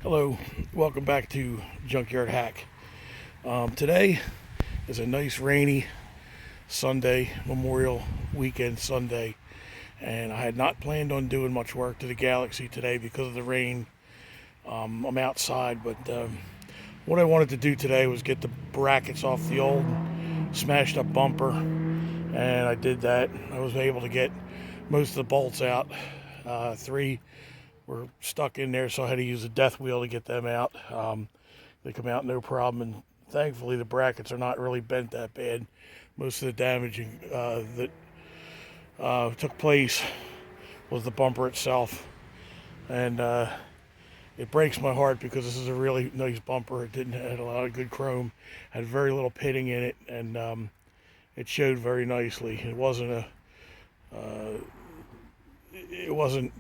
Hello, welcome back to Junkyard Hack. Today is a nice rainy Sunday, Memorial Weekend Sunday, and I had not planned on doing much work to the Galaxy today because of the rain. I'm outside, but what I wanted to do today was get the brackets off the old smashed up bumper, and I did that. I was able to get most of the bolts out. Three were stuck in there, so I had to use a death wheel to get them out. They come out no problem, and thankfully the brackets are not really bent that bad. Most of the damaging that took place was the bumper itself, and it breaks my heart because this is a really nice bumper. It didn't had a lot of good chrome, had very little pitting in it, and it showed very nicely. It wasn't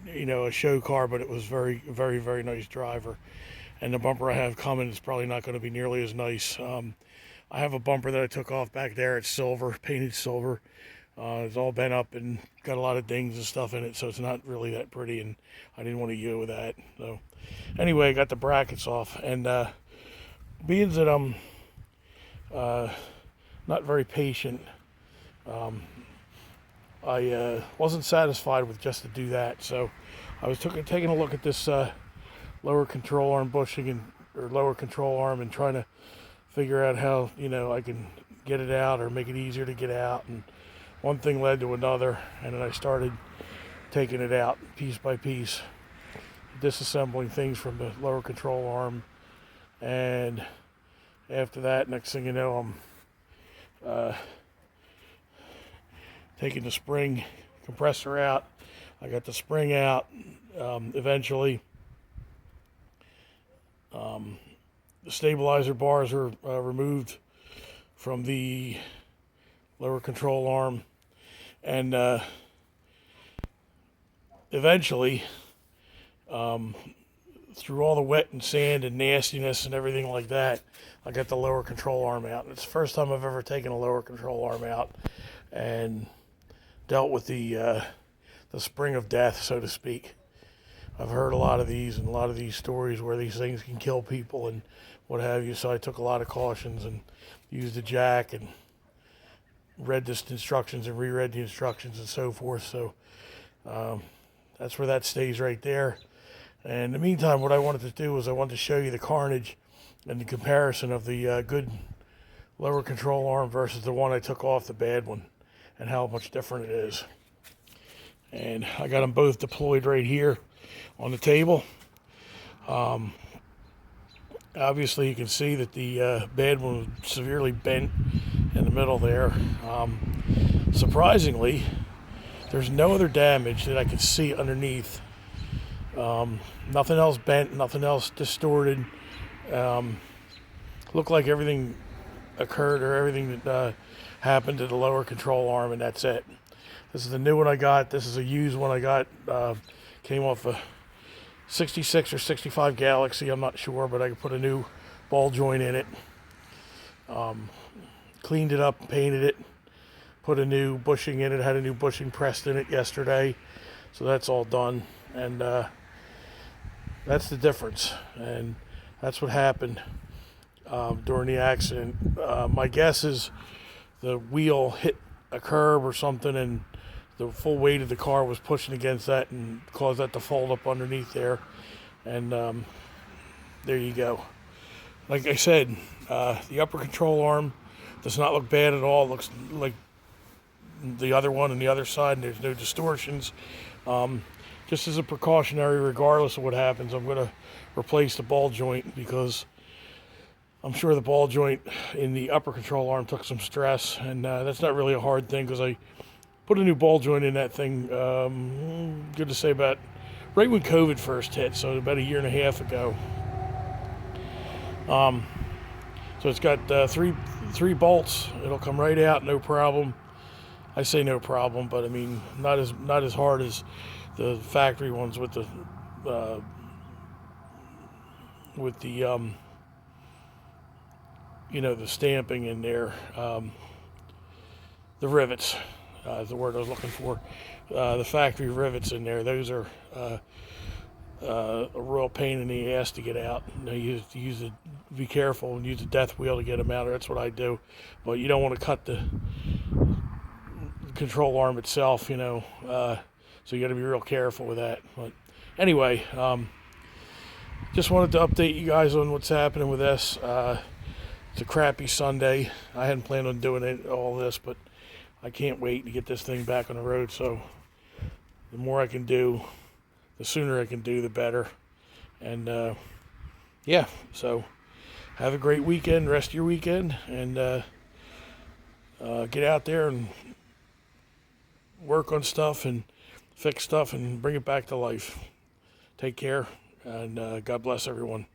a show car, but it was very very nice driver. And the bumper I have coming is probably not going to be nearly as nice. I have a bumper that I took off back there. It's silver, painted silver. It's all bent up and got a lot of dings and stuff in it, so it's not really that pretty, and I didn't want to deal with that. So anyway, I got the brackets off, and being that I'm not very patient, I wasn't satisfied with just to do that. So I was taking a look at this lower control arm bushing or lower control arm, and trying to figure out how I can get it out or make it easier to get out. And one thing led to another, and then I started taking it out piece by piece, disassembling things from the lower control arm. And after that, next thing you know, I'm taking the spring compressor out. I got the spring out eventually. The stabilizer bars are removed from the lower control arm, and eventually, through all the wet and sand and nastiness and everything like that, I got the lower control arm out. It's the first time I've ever taken a lower control arm out and dealt with the spring of death, so to speak. I've heard a lot of these stories where these things can kill people and what have you, so I took a lot of cautions and used a jack and read the instructions and reread the instructions and so forth. So that's where that stays right there. And in the meantime, what I wanted to do was I wanted to show you the carnage and the comparison of the good lower control arm versus the one I took off, the bad one, and how much different it is. And I got them both deployed right here on the table. Obviously you can see that the bad one was severely bent in the middle there. Surprisingly, there's no other damage that I could see underneath. Nothing else bent, nothing else distorted. Looked like everything occurred, or everything that happened to the lower control arm, and that's it. This is the new one I got. This is a used one I got. Came off a 66 or 65 Galaxy, I'm not sure, but I could put a new ball joint in it. Cleaned it up, painted it, put a new bushing in it, had a new bushing pressed in it yesterday. So that's all done, and that's the difference, and that's what happened during the accident. My guess is the wheel hit a curb or something, and the full weight of the car was pushing against that and caused that to fold up underneath there. And there you go. Like I said, the upper control arm does not look bad at all. It looks like the other one on the other side, and there's no distortions. Just as a precautionary, regardless of what happens, I'm going to replace the ball joint, because I'm sure the ball joint in the upper control arm took some stress, and that's not really a hard thing, because I put a new ball joint in that thing, good to say, about right when COVID first hit, so about a year and a half ago. So it's got three bolts. It'll come right out, no problem. I say no problem, but I mean not as hard as the factory ones with the the stamping in there. The rivets is the word I was looking for. The factory rivets in there, those are a real pain in the ass to get out. Be careful and use the death wheel to get them out. That's what I do. But you don't want to cut the control arm itself, so you got to be real careful with that. But anyway, just wanted to update you guys on what's happening with this. It's a crappy Sunday. I hadn't planned on doing all this, but I can't wait to get this thing back on the road. So the more I can do, the sooner I can do, the better. And yeah, so have a great weekend, rest of your weekend, and get out there and work on stuff and fix stuff and bring it back to life. Take care, and God bless everyone.